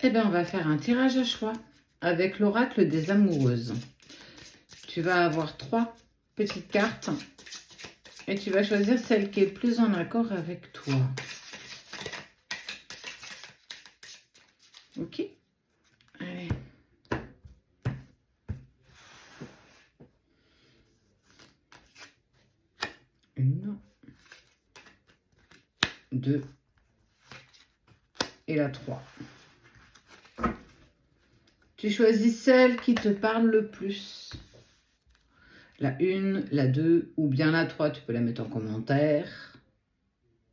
Eh bien, on va faire un tirage à choix avec l'oracle des amoureuses. Tu vas avoir 3 petites cartes et tu vas choisir celle qui est plus en accord avec toi. Ok? Allez. Une, 2 et la 3. Tu choisis celle qui te parle le plus. La 1, la 2 ou bien la 3, tu peux la mettre en commentaire.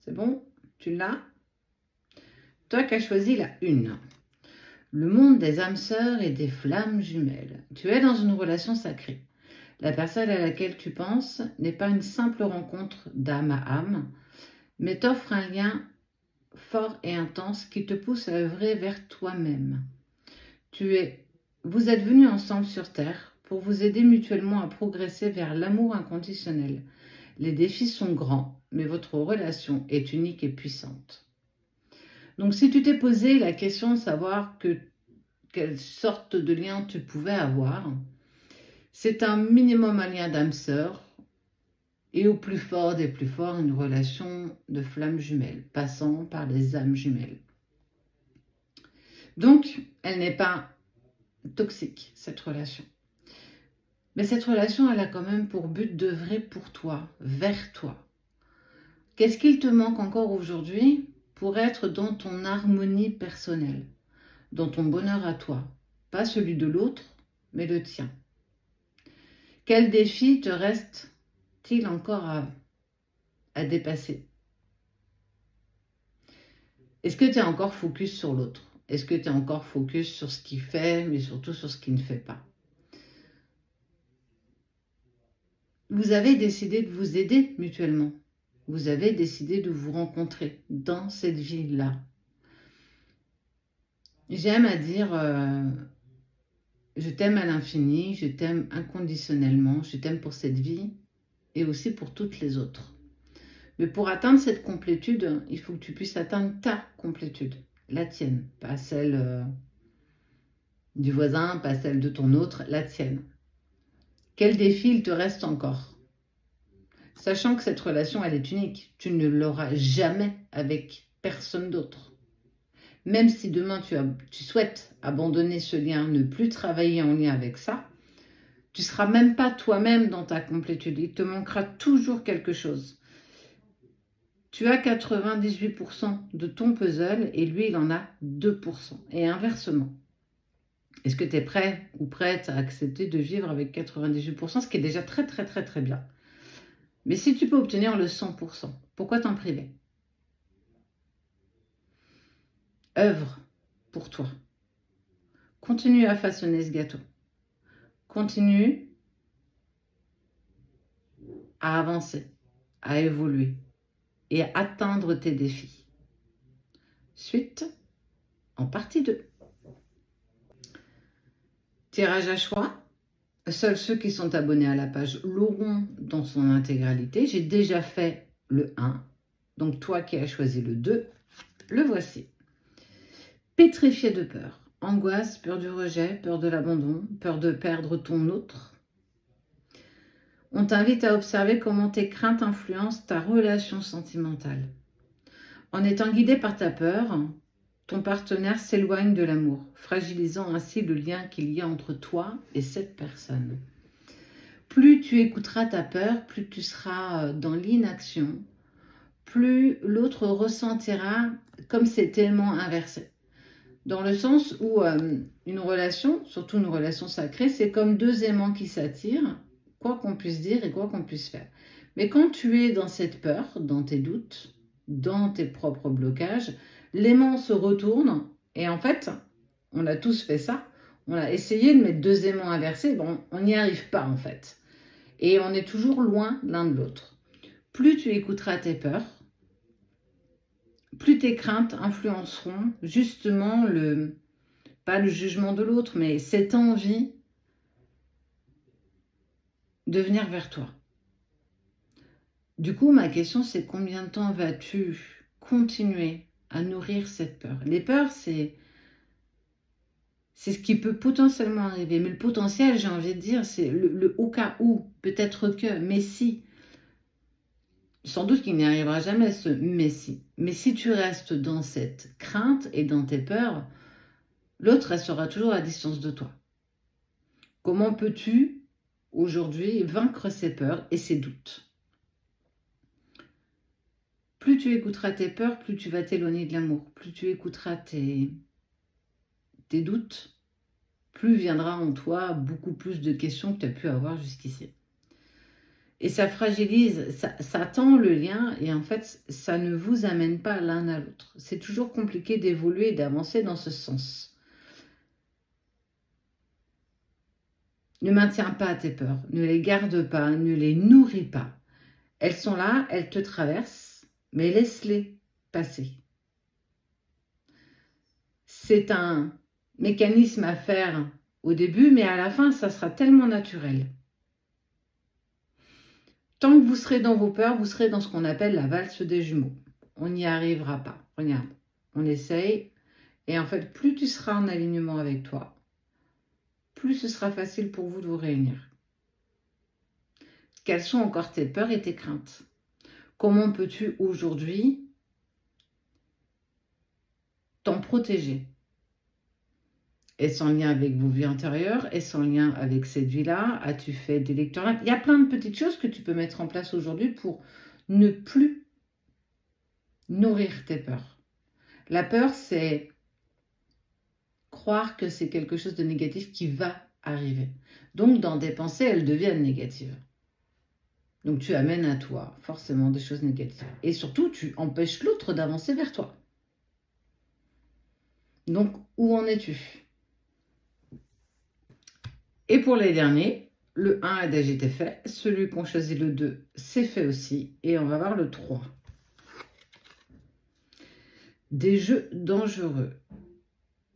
C'est bon? Tu l'as? Toi qui as choisi la 1. Le monde des âmes sœurs et des flammes jumelles. Tu es dans une relation sacrée. La personne à laquelle tu penses n'est pas une simple rencontre d'âme à âme, mais t'offre un lien fort et intense qui te pousse à œuvrer vers toi-même. Vous êtes venus ensemble sur Terre pour vous aider mutuellement à progresser vers l'amour inconditionnel. Les défis sont grands, mais votre relation est unique et puissante. Donc si tu t'es posé la question de savoir quelle sorte de lien tu pouvais avoir, c'est un minimum un lien d'âme sœur et au plus fort des plus forts, une relation de flammes jumelles, passant par les âmes jumelles. Donc, elle n'est pas toxique, cette relation. Mais cette relation, elle a quand même pour but d'œuvrer pour toi, vers toi. Qu'est-ce qu'il te manque encore aujourd'hui pour être dans ton harmonie personnelle, dans ton bonheur à toi, pas celui de l'autre, mais le tien? Quel défi te reste-t-il encore à dépasser? Est-ce que tu es encore focus sur l'autre? Est-ce que tu es encore focus sur ce qu'il fait, mais surtout sur ce qu'il ne fait pas? Vous avez décidé de vous aider mutuellement. Vous avez décidé de vous rencontrer dans cette vie-là. J'aime à dire, je t'aime à l'infini, je t'aime inconditionnellement, je t'aime pour cette vie et aussi pour toutes les autres. Mais pour atteindre cette complétude, il faut que tu puisses atteindre ta complétude, la tienne, pas celle du voisin, pas celle de ton autre, la tienne. Quel défi il te reste encore? Sachant que cette relation, elle est unique. Tu ne l'auras jamais avec personne d'autre. Même si demain tu souhaites abandonner ce lien, ne plus travailler en lien avec ça, tu ne seras même pas toi-même dans ta complétude. Il te manquera toujours quelque chose. Tu as 98% de ton puzzle et lui, il en a 2%. Et inversement. Est-ce que tu es prêt ou prête à accepter de vivre avec 98%, ce qui est déjà très très très très bien. Mais si tu peux obtenir le 100%, pourquoi t'en priver? Œuvre pour toi. Continue à façonner ce gâteau. Continue à avancer, à évoluer et à atteindre tes défis. Suite en partie 2. Tirage à choix. Seuls ceux qui sont abonnés à la page l'auront dans son intégralité. J'ai déjà fait le 1. Donc toi qui as choisi le 2, le voici. Pétrifié de peur. Angoisse, peur du rejet, peur de l'abandon, peur de perdre ton autre. On t'invite à observer comment tes craintes influencent ta relation sentimentale. En étant guidé par ta peur, ton partenaire s'éloigne de l'amour, fragilisant ainsi le lien qu'il y a entre toi et cette personne. Plus tu écouteras ta peur, plus tu seras dans l'inaction, plus l'autre ressentira comme c'est tellement inversé. Dans le sens où une relation, surtout une relation sacrée, c'est comme 2 aimants qui s'attirent, quoi qu'on puisse dire et quoi qu'on puisse faire. Mais quand tu es dans cette peur, dans tes doutes, dans tes propres blocages, l'aimant se retourne et en fait, on a tous fait ça, on a essayé de mettre 2 aimants inversés, bon, on n'y arrive pas en fait. Et on est toujours loin l'un de l'autre. Plus tu écouteras tes peurs, plus tes craintes influenceront justement pas le jugement de l'autre, mais cette envie de venir vers toi. Du coup, ma question, c'est combien de temps vas-tu continuer à nourrir cette peur? Les peurs, c'est C'est ce qui peut potentiellement arriver. Mais le potentiel, j'ai envie de dire, c'est le au cas où, peut-être que, mais si. Sans doute qu'il n'y arrivera jamais ce mais si. Mais si tu restes dans cette crainte et dans tes peurs, l'autre restera toujours à distance de toi. Comment peux-tu aujourd'hui vaincre ces peurs et ces doutes? Plus tu écouteras tes peurs, plus tu vas t'éloigner de l'amour. Plus tu écouteras tes doutes, plus viendra en toi beaucoup plus de questions que tu as pu avoir jusqu'ici. Et ça fragilise, ça tend le lien et en fait, ça ne vous amène pas l'un à l'autre. C'est toujours compliqué d'évoluer et d'avancer dans ce sens. Ne maintiens pas tes peurs, ne les garde pas, ne les nourris pas. Elles sont là, elles te traversent, mais laisse-les passer. C'est un mécanisme à faire au début, mais à la fin, ça sera tellement naturel. Tant que vous serez dans vos peurs, vous serez dans ce qu'on appelle la valse des jumeaux. On n'y arrivera pas. Regarde, on essaye. Et en fait, plus tu seras en alignement avec toi, plus ce sera facile pour vous de vous réunir. Quelles sont encore tes peurs et tes craintes? Comment peux-tu aujourd'hui t'en protéger? Est-ce en lien avec vos vies antérieures? Est-ce en lien avec cette vie-là? As-tu fait des lectures? Il y a plein de petites choses que tu peux mettre en place aujourd'hui pour ne plus nourrir tes peurs. La peur, c'est croire que c'est quelque chose de négatif qui va arriver. Donc, dans des pensées, elles deviennent négatives. Donc, tu amènes à toi forcément des choses négatives. Et surtout, tu empêches l'autre d'avancer vers toi. Donc, où en es-tu? Et pour les derniers, le 1 a déjà été fait. Celui qu'on choisit le 2, c'est fait aussi. Et on va voir le 3. Des jeux dangereux.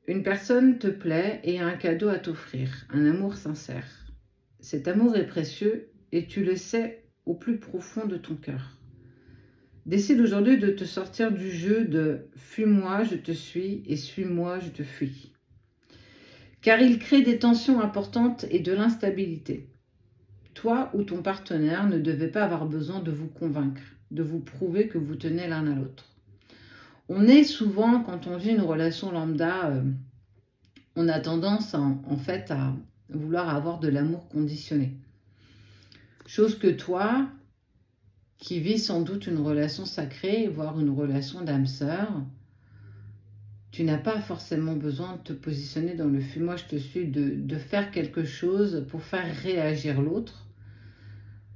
Une personne te plaît et a un cadeau à t'offrir, un amour sincère. Cet amour est précieux et tu le sais au plus profond de ton cœur. Décide aujourd'hui de te sortir du jeu de « fuis-moi, je te suis » et « suis-moi, je te fuis ». Car il crée des tensions importantes et de l'instabilité. Toi ou ton partenaire ne devez pas avoir besoin de vous convaincre, de vous prouver que vous tenez l'un à l'autre. On est souvent, quand on vit une relation lambda, on a tendance en fait à vouloir avoir de l'amour conditionné. Chose que toi, qui vis sans doute une relation sacrée, voire une relation d'âme sœur, tu n'as pas forcément besoin de te positionner dans le « fuis-moi, je te suis », de faire quelque chose pour faire réagir l'autre.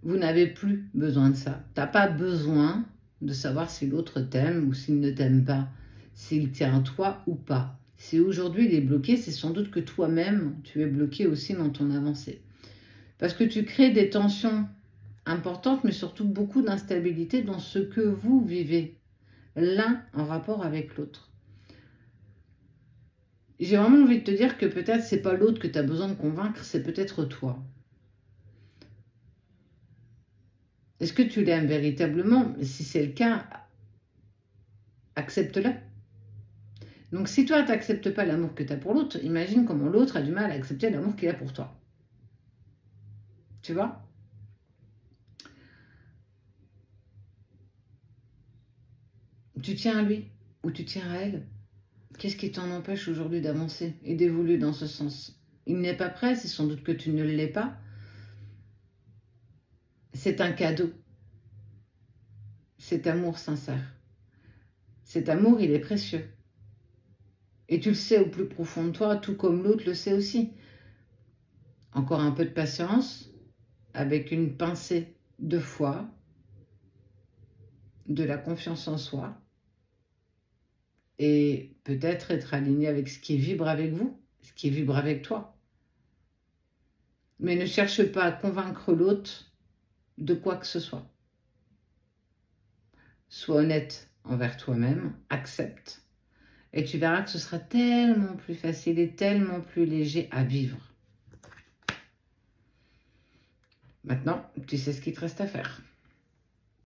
Vous n'avez plus besoin de ça. Tu n'as pas besoin de savoir si l'autre t'aime ou s'il ne t'aime pas, s'il tient à toi ou pas. Si aujourd'hui il est bloqué, c'est sans doute que toi-même, tu es bloqué aussi dans ton avancée. Parce que tu crées des tensions importantes, mais surtout beaucoup d'instabilité dans ce que vous vivez, l'un en rapport avec l'autre. J'ai vraiment envie de te dire que peut-être c'est pas l'autre que tu as besoin de convaincre, c'est peut-être toi. Est-ce que tu l'aimes véritablement? Si c'est le cas, accepte-le. Donc si toi, tu n'acceptes pas l'amour que tu as pour l'autre, imagine comment l'autre a du mal à accepter l'amour qu'il a pour toi. Tu vois? Tu tiens à lui ou tu tiens à elle? Qu'est-ce qui t'en empêche aujourd'hui d'avancer et d'évoluer dans ce sens? Il n'est pas prêt, c'est sans doute que tu ne l'es pas. C'est un cadeau. Cet amour sincère. Cet amour, il est précieux. Et tu le sais au plus profond de toi, tout comme l'autre le sait aussi. Encore un peu de patience, avec une pincée de foi, de la confiance en soi, et peut-être être aligné avec ce qui vibre avec vous, ce qui vibre avec toi. Mais ne cherche pas à convaincre l'autre de quoi que ce soit. Sois honnête envers toi-même, accepte, et tu verras que ce sera tellement plus facile et tellement plus léger à vivre. Maintenant, tu sais ce qu'il te reste à faire.